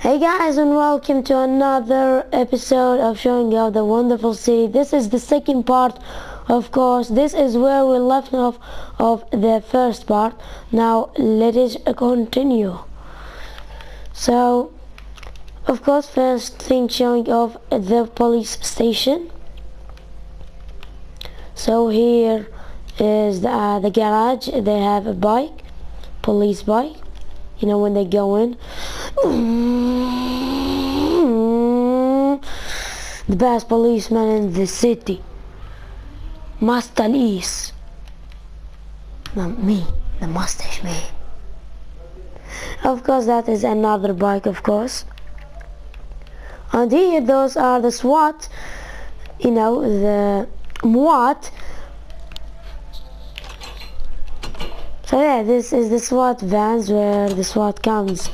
Hey guys, and welcome to another episode of showing you the wonderful city. This is the second part, of course. This is where we left off of the first part. Now let us continue. So, of course, first thing showing off the police station. So here is the garage. They have a bike, police bike. You know, when they go in, the best policeman in the city, Mustache. Not me, the mustache man. Of course, that is another bike, of course. And here, those are the SWAT. You know, the MWAT. So yeah, this is the SWAT vans where the SWAT comes.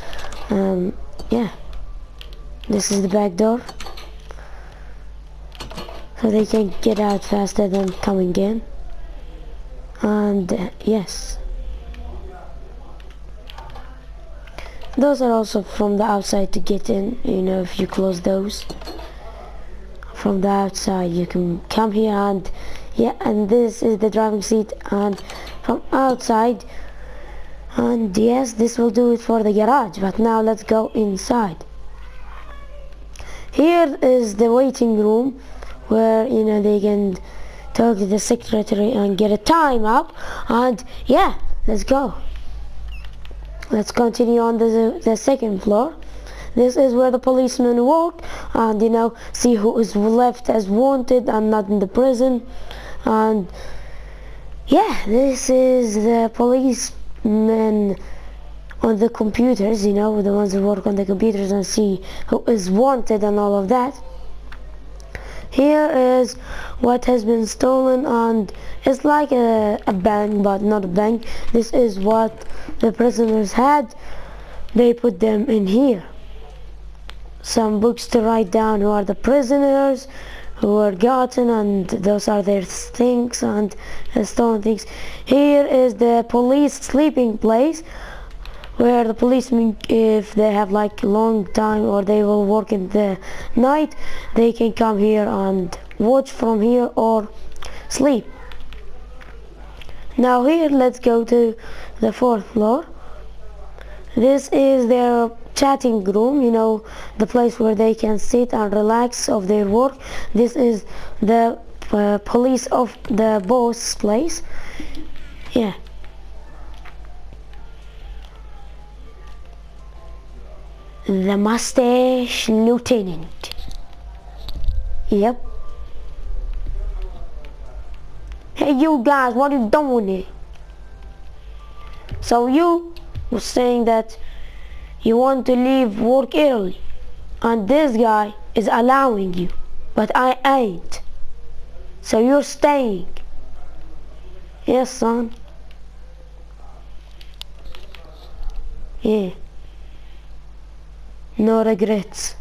Yeah, this is the back door, so they can get out faster than coming in. And yes, those are also from the outside to get in. You know, if you close those from the outside, you can come here. And yeah, and this is the driving seat, and from outside. And yes, this will do it for the garage, but now let's go inside. Here is the waiting room where, you know, they can talk to the secretary and get a time up. And yeah, let's go. Let's continue on the second floor. This is where the policemen work, and you know, see who is left as wanted and not in the prison. And yeah, this is the policemen on the computers, you know, the ones who work on the computers and see who is wanted and all of that. Here is what has been stolen, and it's like a bank, but not a bank. This is what the prisoners had. They put them in here. Some books to write down who are the prisoners who were gotten, and those are their things and stolen things. Here is the police sleeping place, where the policemen, if they have like long time or they will work in the night, they can come here and watch from here or sleep. Now here, let's go to the fourth floor. This is their chatting room, you know, the place where they can sit and relax of their work. This is the police of the boss place. Yeah. The mustache lieutenant. Yep. Hey you guys, what are you doing here? So you were saying that you want to leave work early, and this guy is allowing you, but I ain't. So you're staying. Yes, son. Yeah. No regrets.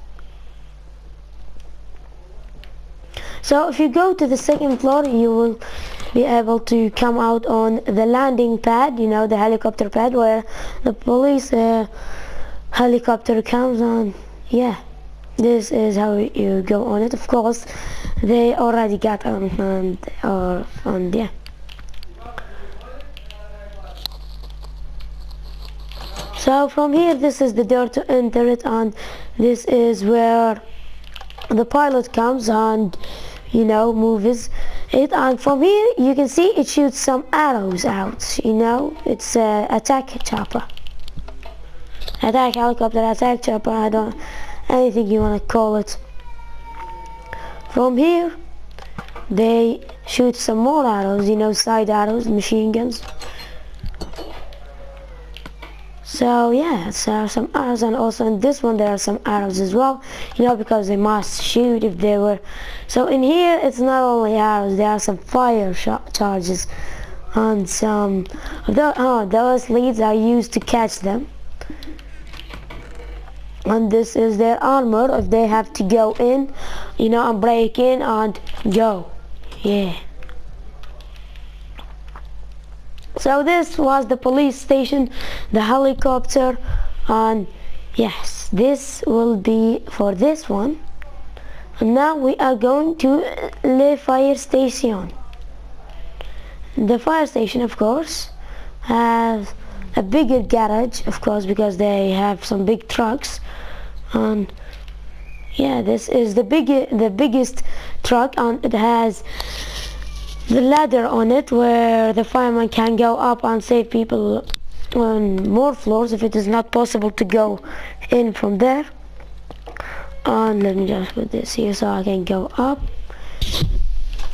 So if you go to the second floor, you will be able to come out on the landing pad, you know, the helicopter pad where the police helicopter comes on. Yeah, this is how you go on it. Of course, they already got on, and yeah. So from here, this is the door to enter it, and this is where the pilot comes and, you know, moves it. And from here, you can see it shoots some arrows out. You know, it's attack chopper. Attack helicopter, attack chopper, I don't, anything you want to call it. From here, they shoot some more arrows, you know, side arrows, machine guns. So yeah, so some arrows, and also in this one there are some arrows as well, you know, because they must shoot if they were. So in here, it's not only arrows, there are some fire charges, and some of those leads are used to catch them. And this is their armor if they have to go in, you know, and break in and go. Yeah. So this was the police station, the helicopter, and yes. this will be for this one. And now we are going to the fire station. The fire station, of course, has a bigger garage, of course, because they have some big trucks. And yeah, this is the biggest truck, and it has the ladder on it where the fireman can go up and save people on more floors if it is not possible to go in from there. And let me just put this here so I can go up.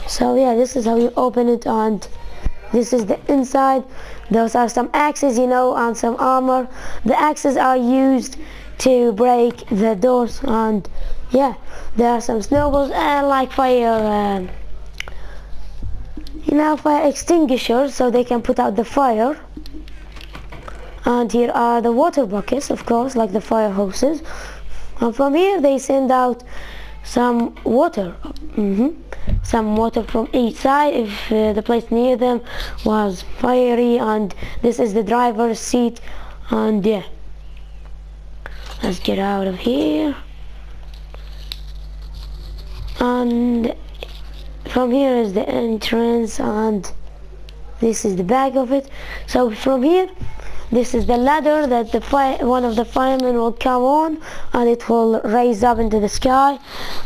So yeah, this is how you open it, and this is the inside. Those are some axes, you know, and some armor. The axes are used to break the doors, and yeah, there are some snowballs and like fire, you know, fire extinguishers, so they can put out the fire. And here are the water buckets, of course, like the fire hoses. And from here they send out some water. Some water from each side if the place near them was fiery. And this is the driver's seat. And yeah, let's get out of here. And from here is the entrance, and this is the back of it. So from here, this is the ladder that one of the firemen will come on, and it will raise up into the sky.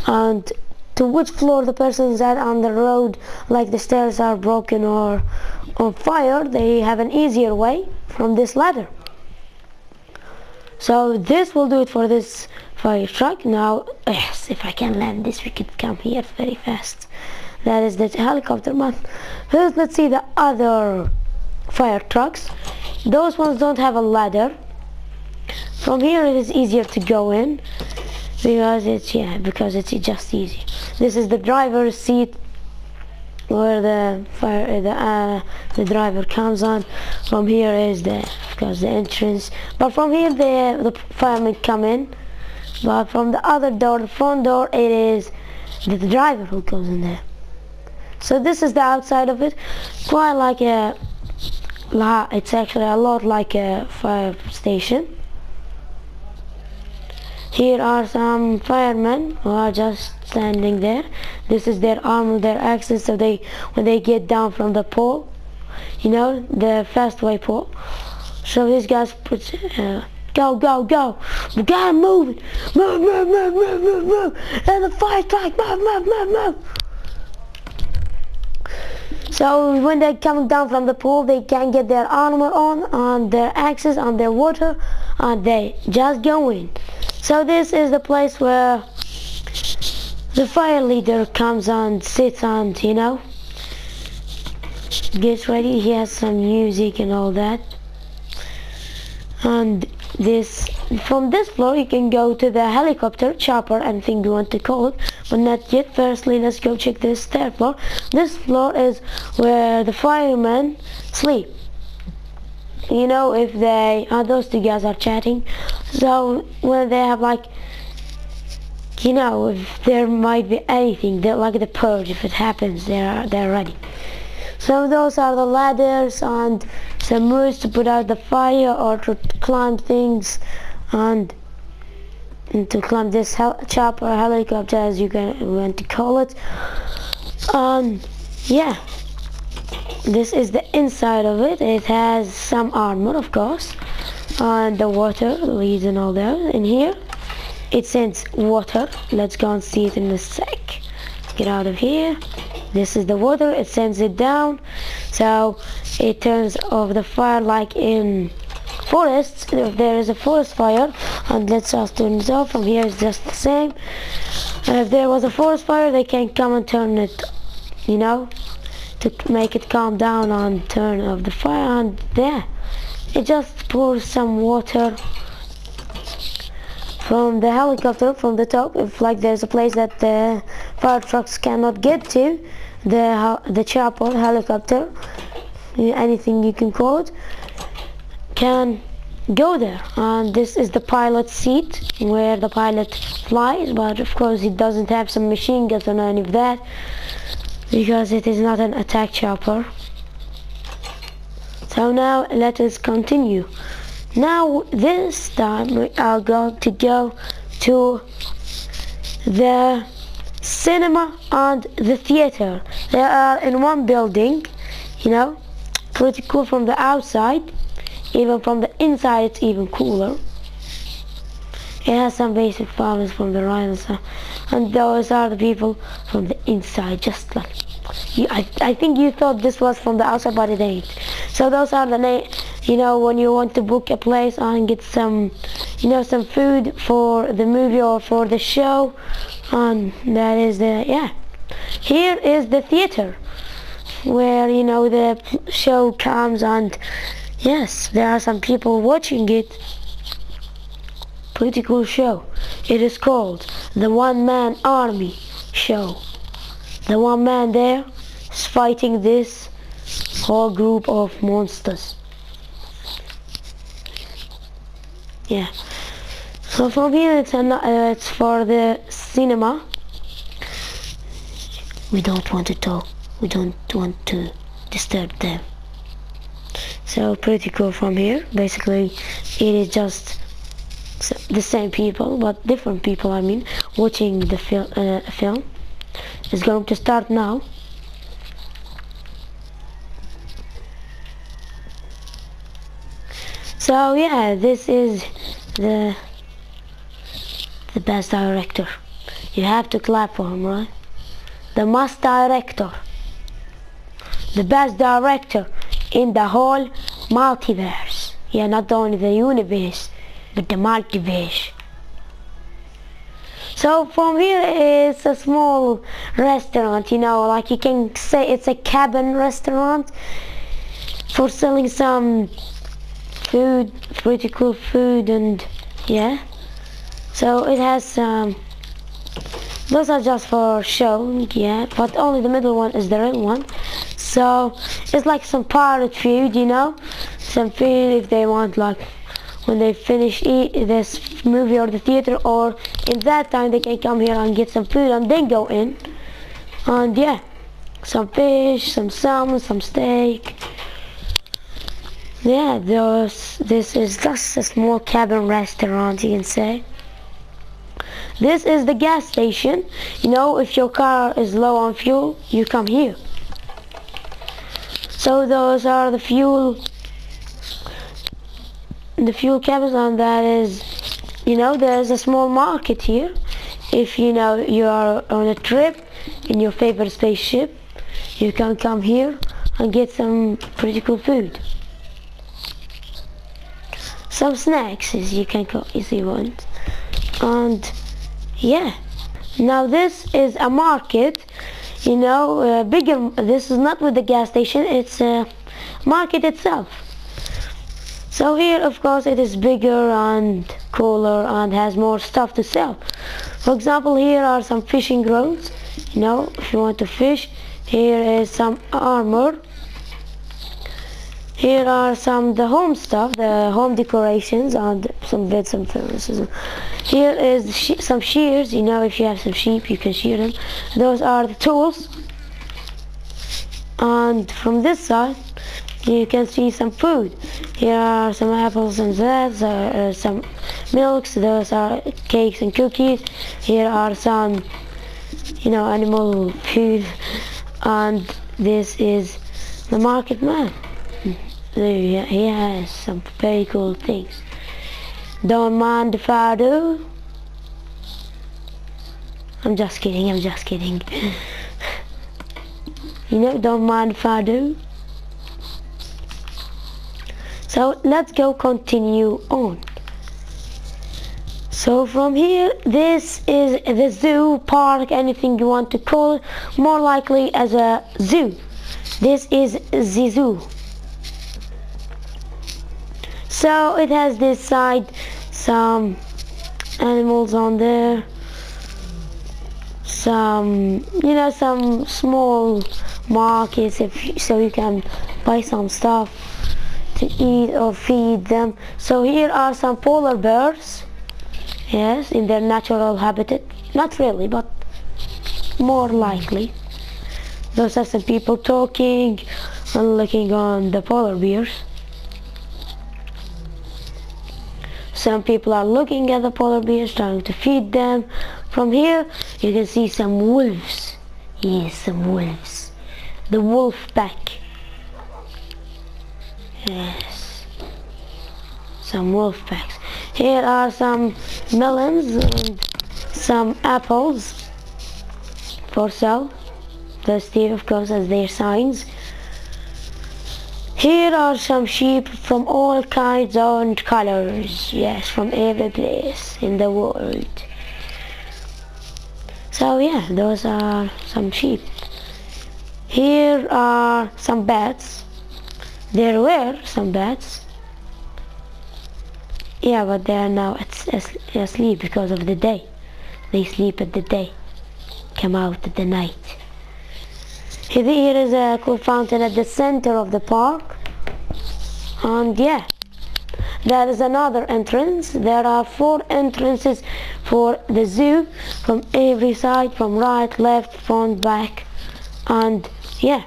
And to which floor the person is at on the road, like the stairs are broken or on fire, they have an easier way from this ladder. So this will do it for this fire truck. Now, yes, if I can land this, we could come here very fast. That is the helicopter, man. First, let's see the other fire trucks. Those ones don't have a ladder. From here it is easier to go in because it's just easy. This is the driver's seat where the driver comes on. From here is the entrance. But from here the firemen come in. But from the other door, the front door, it is the driver who goes in there. So this is the outside of it. Quite like it's actually a lot like a fire station. Here are some firemen who are just standing there. This is their armor, their axes, so when they get down from the pole, you know, the fastway pole. So these guys put go, we gotta move it, move, and the fire truck, move. So when they're coming down from the pole, they can get their armor on their axes, on their water, and they just go in. So this is the place where the fire leader comes and sits and, you know, gets ready. He has some music and all that. And from this floor you can go to the helicopter, chopper, anything you want to call it, but not yet. Firstly, let's go check this third floor. This floor is where the firemen sleep. You know, if those two guys are chatting, so when they have, like, you know, if there might be anything, like the purge, if it happens, they're ready. So those are the ladders and some moves to put out the fire or to climb things and to climb this chopper, helicopter, as you want to call it. Yeah, this is the inside of it. It has some armor, of course, and the water leads and all that. In here it sends water. Let's go and see it in a sec. Get out of here. This is the water. It sends it down, so it turns off the fire, like in forests. If there is a forest fire, and let's just turn it off. From here it's just the same. If there was a forest fire, they can come and turn it, you know, to make it calm down and turn off the fire. And there it just pours some water from the helicopter, from the top. If like there's a place that the fire trucks cannot get to, the chopper, helicopter, anything you can call it, can go there. And this is the pilot's seat where the pilot flies, but of course he doesn't have some machine guns or any of that because it is not an attack chopper. So now let us continue. Now this time we are going to go to the cinema and the theater. They are in one building, you know, pretty cool from the outside. Even from the inside it's even cooler. It has some basic problems from the right side, and those are the people from the inside, just like you. I think you thought this was from the outside, but it ain't. So those are the you know, when you want to book a place and get some, you know, some food for the movie or for the show, and that is the, yeah. Here is the theater, where, you know, the show comes, and yes, there are some people watching it. Pretty cool show. It is called the One Man Army show. The one man there is fighting this whole group of monsters. Yeah. So from here it's for the cinema. We don't want to talk. We don't want to disturb them. So pretty cool from here. Basically, it is just the same people, but different people, I mean, watching the film. It's going to start now. So yeah, this is the best director. You have to clap for him, right? The best director. The best director in the whole multiverse. Yeah, not only the universe, but the multiverse. So from here it's a small restaurant, you know, like you can say it's a cabin restaurant for selling some food, pretty cool food, and yeah. So it has some, those are just for show, yeah, but only the middle one is the real one. So it's like some pirate food, you know, some food if they want, like when they finish this movie or the theater, or in that time they can come here and get some food and then go in. And yeah, some fish, some salmon, some steak. Yeah, this is just a small cabin restaurant, you can say. This is the gas station. You know, if your car is low on fuel, you come here. So those are the fuel cabins, and that is, you know, there's a small market here. If you know you are on a trip in your favorite spaceship, you can come here and get some pretty cool food. Some snacks as you can go if you want. And yeah, now this is a market, you know, bigger. This is not with the gas station, it's a market itself. So here of course it is bigger and cooler and has more stuff to sell. For example, here are some fishing rods, you know, if you want to fish. Here is some armor. Here are the home stuff, the home decorations, and some beds and furnaces. Here is some shears, you know, if you have some sheep you can shear them. Those are the tools. And from this side you can see some food. Here are some apples and that, some milks, those are cakes and cookies. Here are some, you know, animal food. And this is the market man. He has some very cool things. Don't mind if I do. I'm just kidding, I'm just kidding. You know, don't mind if I do. So let's go continue on. So from here, this is the zoo, park, anything you want to call it, more likely as a zoo. This is the zoo. So it has this side, some animals on there, some, you know, some small markets so you can buy some stuff to eat or feed them. So here are some polar bears, yes, in their natural habitat. Not really, but more likely. Those are some people talking and looking on the polar bears. some people are looking at the polar bears, trying to feed them. From here, you can see some wolves. Yes, some wolves. The wolf pack. Yes. Some wolf packs. Here are some melons and some apples for sale. Those here, of course, as their signs. Here are some sheep from all kinds and colors. Yes, from every place in the world. So yeah, those are some sheep. Here are some bats. There were some bats. Yeah, but they are now asleep because of the day. They sleep at the day, come out at the night. Here is a cool fountain at the center of the park. And yeah, there is another entrance. There are 4 entrances for the zoo from every side, from right, left, front, back. And yeah,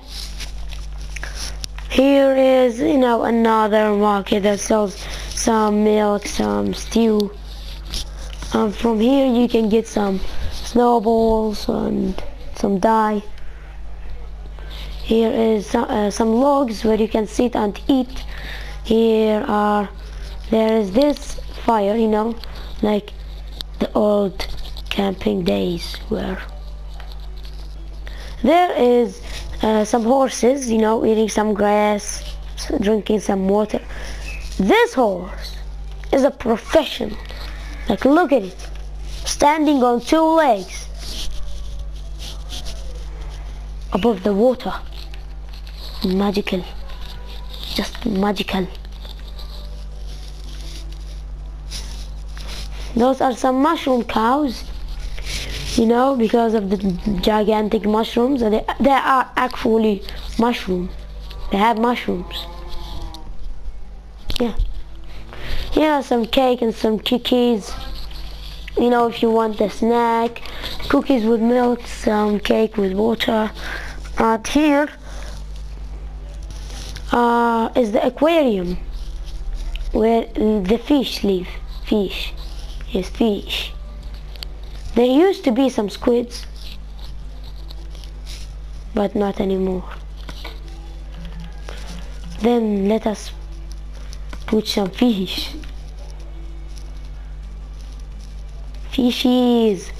here is, another market that sells some milk, some stew. And from here you can get some snowballs and some dye. Here is some logs where you can sit and eat. There is this fire, like the old camping days were. There is some horses, eating some grass, drinking some water. This horse is a professional. Like, look at it, standing on 2 legs above the water. Magical, just magical. Those are some mushroom cows, because of the gigantic mushrooms. And they are actually mushrooms. They have mushrooms. Yeah. Here some cake and some cookies. If you want a snack, cookies with milk, some cake with water. And here is the aquarium where the fish live. Fish. Yes, fish. There used to be some squids, but not anymore. Then let us put some fish. Fishies.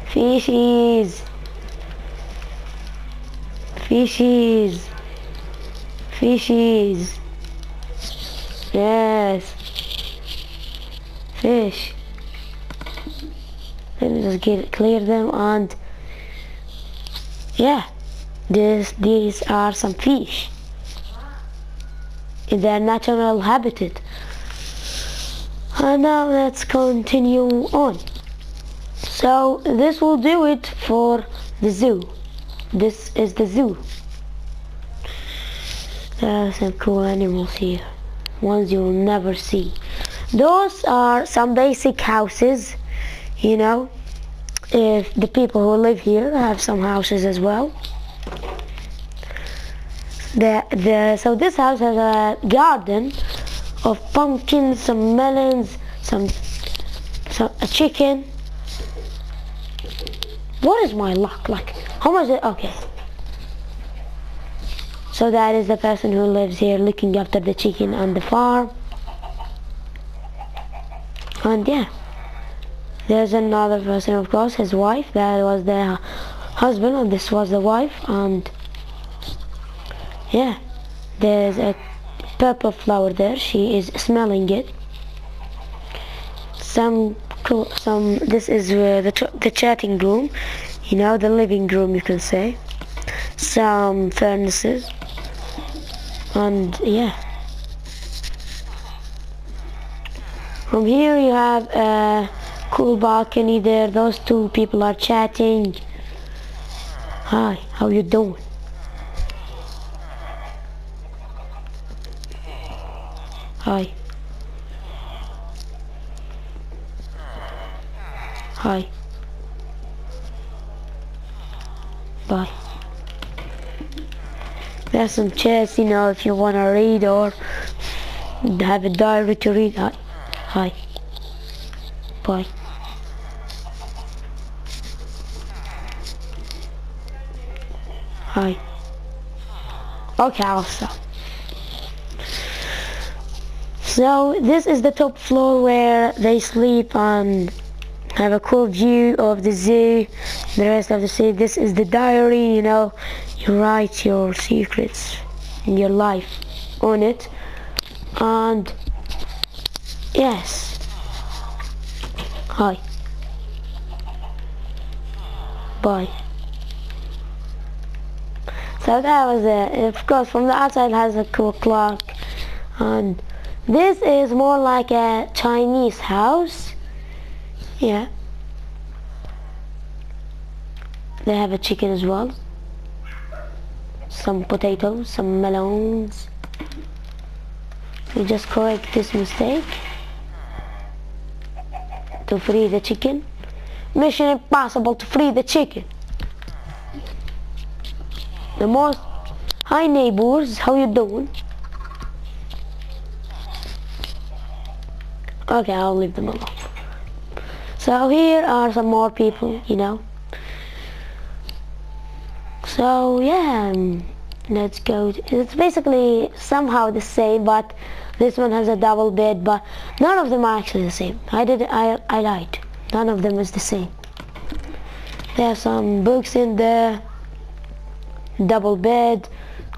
Fishies. Fishies. Fishies. Yes. Fish. Let me just clear them, and yeah, these are some fish in their natural habitat. And now let's continue on. So this will do it for the zoo. This is the zoo. There are some cool animals here, ones you'll never see. Those are some basic houses. If the people who live here have some houses as well. So this house has a garden of pumpkins, some melons, a chicken. What is my luck? Like, how much okay. So that is the person who lives here looking after the chicken on the farm. And yeah. There's another person, of course, his wife. That was the husband, and this was the wife. And yeah, there's a purple flower there. She is smelling it. This is the chatting room, the living room, you can say. Some furnaces, and yeah. From here you have a cool balcony there. Those 2 people are chatting. Hi, how you doing? Hi. Hi. Bye. There's some chairs, if you want to read or have a diary to read. Hi. Hi. Bye. Hi. Okay, I'll stop. So this is the top floor where they sleep and have a cool view of the zoo. The rest of the city. This is the diary, you know, you write your secrets in your life on it. And yes. Hi. Bye. So that was it. Of course, from the outside it has a cool clock. And this is more like a Chinese house. Yeah. They have a chicken as well. Some potatoes, some melons. We just correct this mistake to free the chicken. Mission impossible to free the chicken. The most... Hi neighbors, how you doing? Okay, I'll leave them alone. So here are some more people, you know. So yeah, let's go. It's basically somehow the same, but this one has a double bed, but none of them are actually the same. I lied. None of them is the same. There's some books in there, double bed,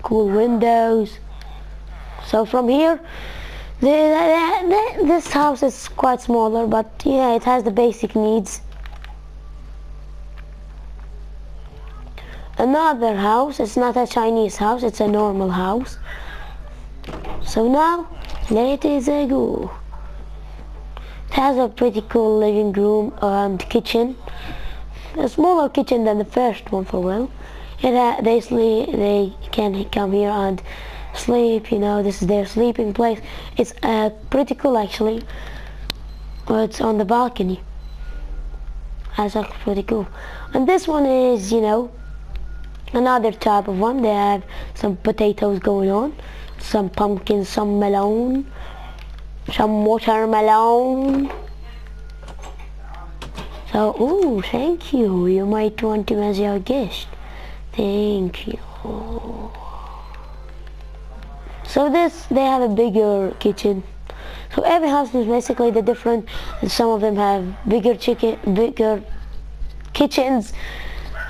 cool windows. So from here, this house is quite smaller, but yeah, it has the basic needs. Another house, it's not a Chinese house, it's a normal house. So now, let us go. It has a pretty cool living room and kitchen. A smaller kitchen than the first one for well. They can come here and sleep, you know, this is their sleeping place. It's pretty cool actually. It's on the balcony. That's actually pretty cool. And this one is, you know, another type of one. They have some potatoes going on, some pumpkins, some melon, some watermelon. So, ooh, thank you. You might want him as your guest. Thank you. So they have a bigger kitchen. So every house is basically the different. Some of them have bigger kitchens,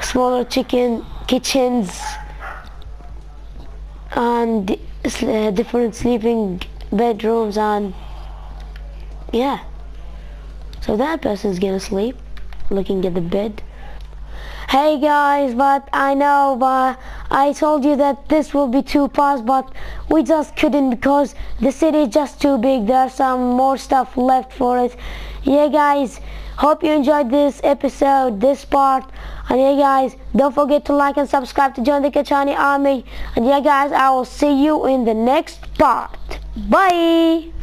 smaller kitchens, and different sleeping bedrooms, and yeah. So that person's gonna sleep, looking at the bed. Hey guys, but I know, but I told you that this will be 2 parts, but we just couldn't because the city is just too big. There's some more stuff left for it. Yeah guys, hope you enjoyed this episode, this part. And yeah guys, don't forget to like and subscribe to join the Kachani army. And yeah guys, I will see you in the next part. Bye!